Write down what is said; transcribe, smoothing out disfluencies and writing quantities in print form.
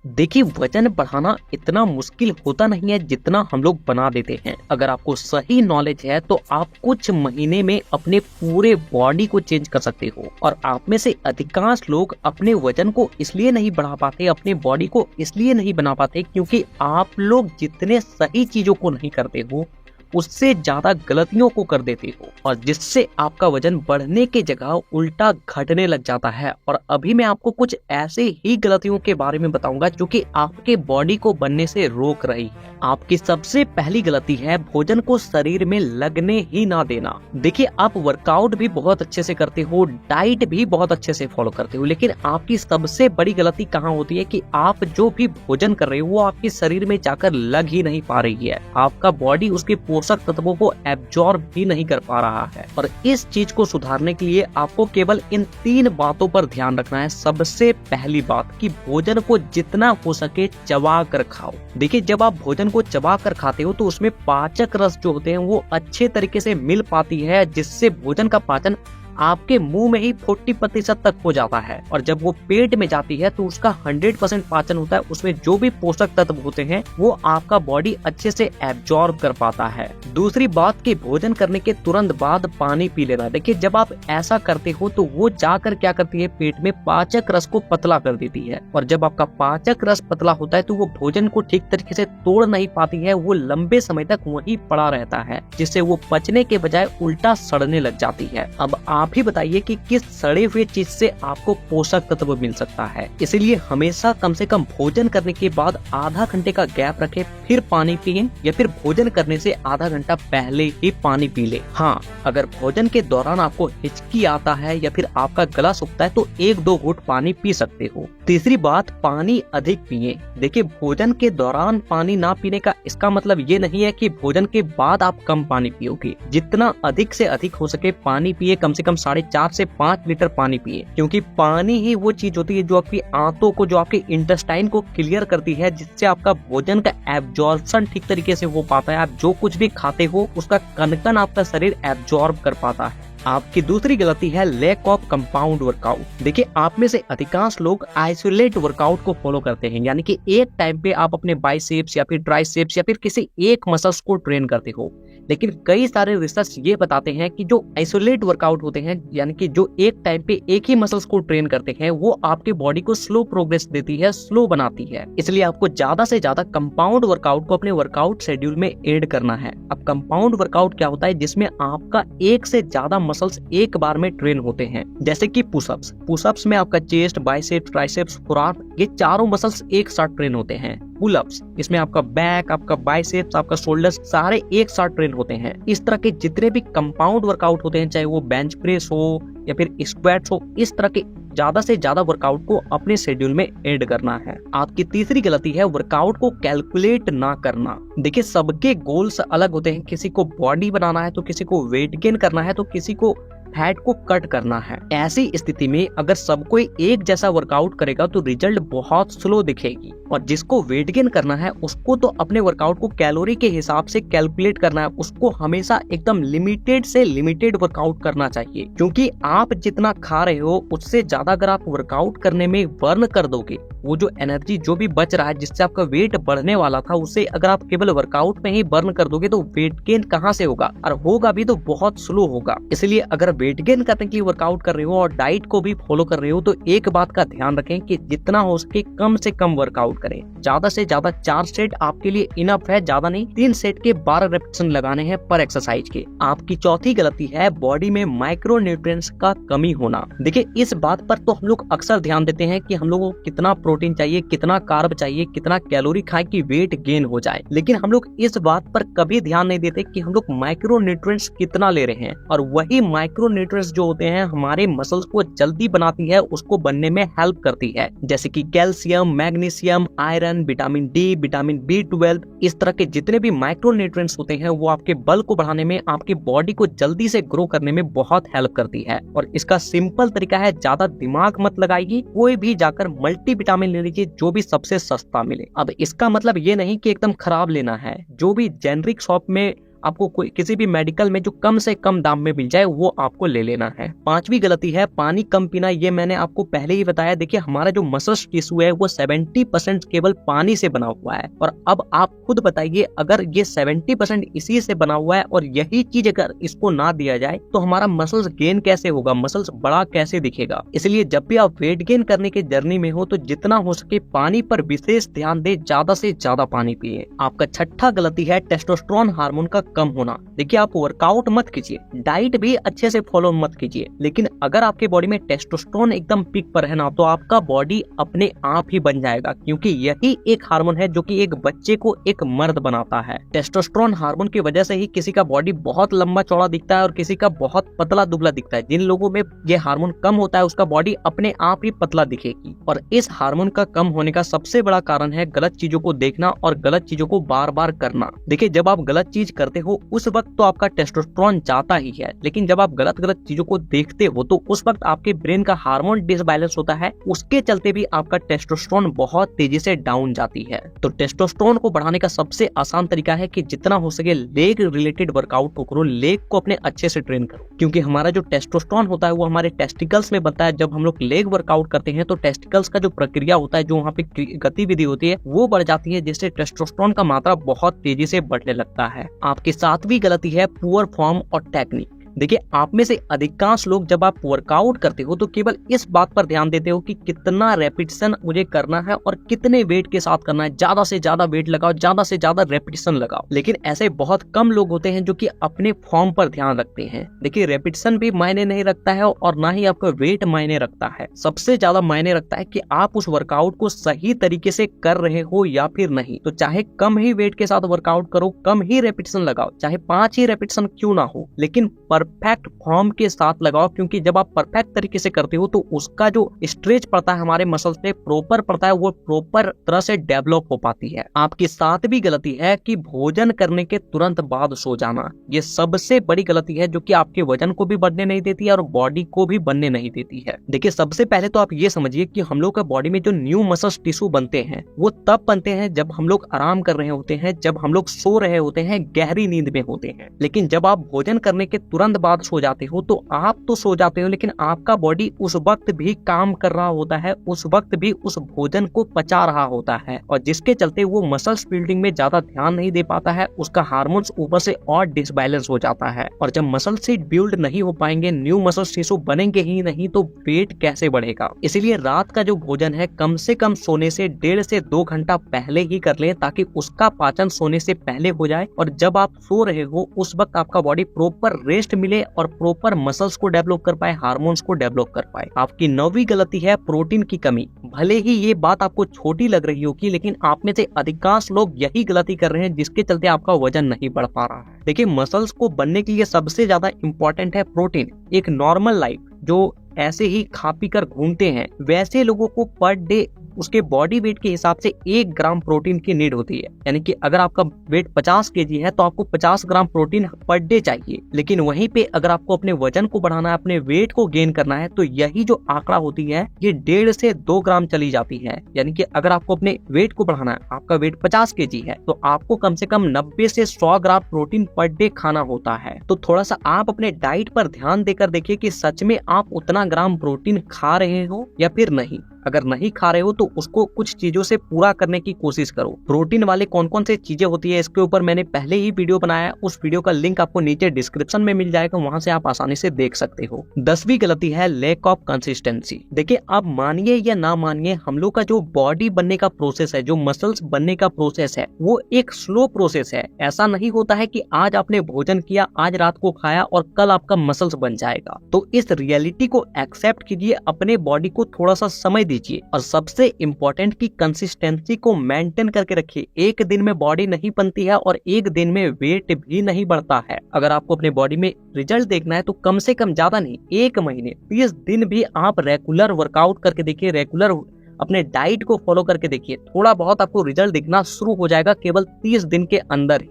देखिए, वजन बढ़ाना इतना मुश्किल होता नहीं है जितना हम लोग बना देते हैं। अगर आपको सही नॉलेज है तो आप कुछ महीने में अपने पूरे बॉडी को चेंज कर सकते हो। और आप में से अधिकांश लोग अपने वजन को इसलिए नहीं बढ़ा पाते, अपने बॉडी को इसलिए नहीं बना पाते क्योंकि आप लोग जितने सही चीजों को नहीं करते हो उससे ज्यादा गलतियों को कर देते हो, और जिससे आपका वजन बढ़ने की जगह उल्टा घटने लग जाता है। और अभी मैं आपको कुछ ऐसे ही गलतियों के बारे में बताऊंगा जो कि आपके बॉडी को बनने से रोक रही है। आपकी सबसे पहली गलती है भोजन को शरीर में लगने ही ना देना। देखिए, आप वर्कआउट भी बहुत अच्छे से करते हो, डाइट भी बहुत अच्छे से फॉलो करते हो, लेकिन आपकी सबसे बड़ी गलती कहाँ होती है कि आप जो भी भोजन कर रहे हो वो आपके शरीर में जाकर लग ही नहीं पा रही है। आपका बॉडी उसके पोषक तत्वों को एब्जॉर्ब भी नहीं कर पा रहा है। और इस चीज को सुधारने के लिए आपको केवल इन 3 बातों पर ध्यान रखना है। सबसे पहली बात कि भोजन को जितना हो सके चबा कर खाओ। देखिए, जब आप भोजन को चबा कर खाते हो तो उसमें पाचक रस जो होते हैं वो अच्छे तरीके से मिल पाती है, जिससे भोजन का पाचन आपके मुंह में ही 40% तक हो जाता है। और जब वो पेट में जाती है तो उसका 100% पाचन होता है। उसमें जो भी पोषक तत्व होते हैं वो आपका बॉडी अच्छे से एब्जॉर्ब कर पाता है। दूसरी बात कि भोजन करने के तुरंत बाद पानी पी लेना। देखिए, जब आप ऐसा करते हो तो वो जाकर क्या करती है, पेट में पाचक रस को पतला कर देती है। और जब आपका पाचक रस पतला होता है तो वो भोजन को ठीक तरीके से तोड़ नहीं पाती है, वो लंबे समय तक वहीं पड़ा रहता है, जिससे वो पचने के बजाय उल्टा सड़ने लग जाती है। अब आप ही बताइए कि किस सड़े हुए चीज से आपको पोषक तत्व मिल सकता है। इसीलिए हमेशा कम से कम भोजन करने के बाद आधा घंटे का गैप रखें, फिर पानी पिए, या फिर भोजन करने से आधा घंटा पहले ही पानी पी ले। हाँ, अगर भोजन के दौरान आपको हिचकी आता है या फिर आपका गला सूखता है तो 1-2 घूंट पानी पी सकते हो। तीसरी बात, पानी अधिक पिए। देखिए, भोजन के दौरान पानी ना पीने का इसका मतलब ये नहीं है कि भोजन के बाद आप कम पानी पियोगे। जितना अधिक से अधिक हो सके पानी पिए, कम से कम 4.5 से 5 लीटर पानी पिए, क्योंकि पानी ही वो चीज होती है जो आपकी आंतों को, जो आपके इंटेस्टाइन को क्लियर करती है, जिससे आपका भोजन का एब्जॉर्प्शन ठीक तरीके से हो पाता है। आप जो कुछ भी खाते हो उसका कण-कण आपका शरीर एब्जॉर्ब कर पाता है। आपकी दूसरी गलती है लैक ऑफ कंपाउंड वर्कआउट। देखिए, आप में से अधिकांश लोग आइसोलेट वर्कआउट को फॉलो करते हैं, यानी कि एक टाइम पे आप अपने बाइसेप्स या फिर ट्राइसेप्स या फिर किसी एक मसल्स को ट्रेन करते हो। लेकिन कई सारे रिसर्च ये बताते हैं कि जो आइसोलेट वर्कआउट होते हैं, यानी कि जो एक टाइम पे एक ही मसल्स को ट्रेन करते हैं, वो आपके बॉडी को स्लो प्रोग्रेस देती है, स्लो बनाती है। इसलिए आपको ज्यादा से ज्यादा कंपाउंड वर्कआउट को अपने वर्कआउट शेड्यूल में ऐड करना है। अब कंपाउंड वर्कआउट क्या होता है, जिसमें आपका एक से ज्यादा मसल्स एक बार में ट्रेन होते हैं, जैसे कि पुशअप्स। पुशअप्स में आपका चेस्ट, बाइसेप्स, ट्राइसेप्स, फोरआर्म, ये चारों मसल्स एक साथ ट्रेन होते हैं। पुलअप्स, इसमें आपका बैक, आपका बाइसेप्स, आपका शोल्डर्स सारे एक साथ ट्रेन होते हैं। इस तरह के जितने भी कंपाउंड वर्कआउट होते हैं, चाहे वो बेंच प्रेस हो या फिर स्क्वाट्स हो, इस तरह के ज्यादा से ज्यादा वर्कआउट को अपने शेड्यूल में ऐड करना है। आपकी तीसरी गलती है वर्कआउट को कैलकुलेट ना करना। देखिए, सबके गोल्स अलग होते हैं। किसी को बॉडी बनाना है तो किसी को वेट गेन करना है तो किसी को फैट को कट करना है। ऐसी स्थिति में अगर सब कोई एक जैसा वर्कआउट करेगा तो रिजल्ट बहुत स्लो दिखेगी। और जिसको वेट गेन करना है उसको तो अपने वर्कआउट को कैलोरी के हिसाब से कैलकुलेट करना है। उसको हमेशा एकदम लिमिटेड से लिमिटेड वर्कआउट करना चाहिए, क्योंकि आप जितना खा रहे हो उससे ज्यादा अगर आप वर्कआउट करने में बर्न कर दोगे, वो जो एनर्जी जो भी बच रहा है जिससे आपका वेट बढ़ने वाला था, उसे अगर आप केवल वर्कआउट में ही बर्न कर दोगे तो वेट गेन कहाँ से होगा, और होगा भी तो बहुत स्लो होगा। इसलिए अगर वेट गेन करने के लिए वर्कआउट कर रहे हो और डाइट को भी फॉलो कर रहे हो तो एक बात का ध्यान रखें कि जितना हो सके कम से कम वर्कआउट करें। ज्यादा से ज्यादा 4 सेट आपके लिए इनफ है, ज्यादा नहीं। 3 सेट के 12 रेपिटेशन लगाने हैं पर एक्सरसाइज के। आपकी चौथी गलती है बॉडी में माइक्रो न्यूट्रिएंट्स का कमी होना। देखिए, इस बात पर तो हम लोग अक्सर ध्यान देते हैं कि हम लोगों को कितना प्रोटीन चाहिए, कितना कार्ब चाहिए, कितना कैलोरी खाएं कि वेट गेन हो जाए, लेकिन हम लोग इस बात पर कभी ध्यान नहीं देते कि हम लोग माइक्रो न्यूट्रिएंट्स कितना ले रहे हैं। और वही माइक्रो न्यूट्रिएंट्स जो होते हैं हमारे मसल्स को जल्दी बनाती है, उसको बनने में हेल्प करती है, जैसे कि calcium, magnesium, iron, vitamin D, vitamin B12। इस तरह के जितने भी माइक्रो न्यूट्रिएंट्स होते हैं वो आपके बल को बढ़ाने में, आपकी बॉडी को जल्दी से ग्रो करने में बहुत हेल्प करती है। और इसका सिंपल तरीका है, ज्यादा दिमाग मत लगाइए, कोई भी जाकर मल्टी विटामिन ले लीजिए जो भी सबसे सस्ता मिले। अब इसका मतलब ये नहीं कि एकदम खराब लेना है। जो भी जेनरिक शॉप में आपको कोई किसी भी मेडिकल में जो कम से कम दाम में मिल जाए वो आपको ले लेना है। पांचवी गलती है पानी कम पीना। ये मैंने आपको पहले ही बताया। देखिए हमारा जो मसल्स टिश्यू है वो 70% केवल पानी से बना हुआ है, और अब आप खुद बताइए अगर ये 70% इसी से बना हुआ है और यही चीज अगर इसको ना दिया जाए तो हमारा मसल्स गेन कैसे होगा, मसल्स बड़ा कैसे दिखेगा। इसलिए जब भी आप वेट गेन करने की जर्नी में हो तो जितना हो सके पानी पर विशेष ध्यान दे, ज्यादा से ज्यादा पानी पिए। आपका छठा गलती है टेस्टोस्टेरोन हार्मोन का कम होना। देखिए आप वर्कआउट मत कीजिए, डाइट भी अच्छे से फॉलो मत कीजिए, लेकिन अगर आपके बॉडी में टेस्टोस्टेरोन एकदम पीक पर है ना तो आपका बॉडी अपने आप ही बन जाएगा, क्योंकि यही एक हार्मोन है जो कि एक बच्चे को एक मर्द बनाता है। टेस्टोस्टेरोन हार्मोन की वजह से ही किसी का बॉडी बहुत लंबा चौड़ा दिखता है और किसी का बहुत पतला दुबला दिखता है। जिन लोगों में ये हार्मोन कम होता है उसका बॉडी अपने आप ही पतला दिखेगी। और इस हार्मोन का कम होने का सबसे बड़ा कारण है गलत चीजों को देखना और गलत चीजों को बार बार करना। देखिए जब आप गलत चीज करते हो उस वक्त तो आपका टेस्टोस्टेरोन जाता ही है, लेकिन जब आप गलत गलत चीजों को देखते हो तो उस वक्त आपके ब्रेन का हार्मोन डिसबैलेंस होता है, उसके चलते भी आपका टेस्टोस्टेरोन बहुत तेजी से डाउन जाती है। तो टेस्टोस्टेरोन को बढ़ाने का सबसे आसान तरीका है कि जितना हो सके लेग रिलेटेड वर्कआउट को करो, लेग को अपने अच्छे से ट्रेन करो, क्योंकि हमारा जो टेस्टोस्टेरोन होता है वो हमारे टेस्टिकल्स में बनता है। जब हम लोग लेग वर्कआउट करते हैं तो टेस्टिकल्स का जो प्रक्रिया होता है, जो वहाँ पे गतिविधि होती है वो बढ़ जाती है, जिससे टेस्टोस्टेरोन का मात्रा बहुत तेजी से बढ़ने लगता है। आपकी सातवीं गलती है पुअर फॉर्म और टेक्निक। देखिए आप में से अधिकांश लोग जब आप वर्कआउट करते हो तो केवल इस बात पर ध्यान देते हो कि कितना रेपिटेशन मुझे करना है और कितने वेट के साथ करना है, ज्यादा से ज्यादा वेट लगाओ, ज्यादा से ज्यादा रेपिटेशन लगाओ। लेकिन ऐसे बहुत कम लोग होते हैं जो कि अपने फॉर्म पर ध्यान रखते हैं। देखिए रेपिटेशन भी मायने नहीं रखता है और ना ही आपका वेट मायने रखता है। सबसे ज्यादा मायने रखता है कि आप उस वर्कआउट को सही तरीके से कर रहे हो या फिर नहीं। तो चाहे कम ही वेट के साथ वर्कआउट करो, कम ही रेपिटेशन लगाओ, चाहे 5 ही रेपिटेशन क्यों ना हो, लेकिन परफेक्ट फॉर्म के साथ लगाओ, क्योंकि जब आप परफेक्ट तरीके से करते हो तो उसका जो स्ट्रेच पड़ता है हमारे मसल्स पे प्रॉपर पड़ता है, वो प्रॉपर तरह से डेवलप हो पाती है। आपकी सातवीं गलती है कि भोजन करने के तुरंत बाद सो जाना। ये सबसे बड़ी गलती है जो कि आपके वजन को भी बढ़ने नहीं देती है और बॉडी को भी बनने नहीं देती है। देखिए सबसे पहले तो आप ये समझिए कि हम लोग का बॉडी में जो न्यू मसल्स टिश्यू बनते हैं वो तब बनते हैं जब हम लोग आराम कर रहे होते हैं, जब हम लोग सो रहे होते हैं, गहरी नींद में होते हैं। लेकिन जब आप भोजन करने के तुरंत बाद सो जाते हो तो आप तो सो जाते हो, लेकिन आपका बॉडी उस वक्त भी काम कर रहा होता है, उस वक्त भी उस भोजन को पचा रहा होता है, और जिसके चलते वो मसल्स बिल्डिंग में ज्यादा ध्यान नहीं दे पाता है, उसका हार्मोन्स ऊपर से और डिसबैलेंस हो जाता है। और जब मसल से बिल्ड नहीं हो पाएंगे, न्यू मसल्स टिश्यू बनेंगे ही नहीं, तो वेट कैसे बढ़ेगा। इसीलिए रात का जो भोजन है कम से कम सोने से 1.5 से 2 घंटा पहले ही कर लें, ताकि उसका पाचन सोने से पहले हो जाए और जब आप सो रहे हो उस वक्त आपका बॉडी प्रॉपर रेस्ट मिले और प्रॉपर मसल्स को डेवलप कर पाए, हार्मोन्स को डेवलप कर पाए। आपकी 9वीं गलती है प्रोटीन की कमी। भले ही ये बात आपको छोटी लग रही होगी, लेकिन आप में से अधिकांश लोग यही गलती कर रहे हैं, जिसके चलते आपका वजन नहीं बढ़ पा रहा है। देखिए मसल्स को बनने के लिए सबसे ज्यादा इंपॉर्टेंट है प्रोटीन। एक नॉर्मल लाइफ जो ऐसे ही खा पी कर घूमते हैं वैसे लोगों को पर डे उसके बॉडी वेट के हिसाब से 1 ग्राम प्रोटीन की नीड होती है। यानी कि अगर आपका वेट 50 केजी है तो आपको 50 ग्राम प्रोटीन पर डे चाहिए। लेकिन वहीं पे अगर आपको अपने वजन को बढ़ाना है, अपने वेट को गेन करना है, तो यही जो आंकड़ा होती है ये 1.5 से 2 ग्राम चली जाती है। यानी कि अगर आपको अपने वेट को बढ़ाना है, आपका वेट 50 केजी है, तो आपको कम से कम 90 से 100 ग्राम प्रोटीन पर डे खाना होता है। तो थोड़ा सा आप अपने डाइट पर ध्यान देकर देखिए कि सच में आप उतना ग्राम प्रोटीन खा रहे हो या फिर नहीं। अगर नहीं खा रहे हो तो उसको कुछ चीजों से पूरा करने की कोशिश करो। प्रोटीन वाले कौन कौन से चीजें होती है इसके ऊपर मैंने पहले ही वीडियो बनाया है, उस वीडियो का लिंक आपको नीचे डिस्क्रिप्शन में मिल जाएगा, वहां से आप आसानी से देख सकते हो। 10वीं गलती है लैक ऑफ कंसिस्टेंसी। देखिए आप मानिए या ना मानिए, हम लोग का जो बॉडी बनने का प्रोसेस है, जो मसल्स बनने का प्रोसेस है, वो एक स्लो प्रोसेस है। ऐसा नहीं होता है कि आज आपने भोजन किया, आज रात को खाया और कल आपका मसल्स बन जाएगा। तो इस रियलिटी को एक्सेप्ट कीजिए, अपने बॉडी को थोड़ा सा समय दीजिए और सबसे इम्पोर्टेंट की कंसिस्टेंसी को मेंटेन करके रखिए। एक दिन में बॉडी नहीं बनती है और एक दिन में वेट भी नहीं बढ़ता है। अगर आपको अपने बॉडी में रिजल्ट देखना है तो कम से कम ज्यादा नहीं, 1 महीने 30 दिन भी आप रेगुलर वर्कआउट करके देखिए, रेगुलर अपने डाइट को फॉलो करके देखिए, थोड़ा बहुत आपको रिजल्ट दिखना शुरू हो जाएगा केवल 30 दिन के अंदर ही।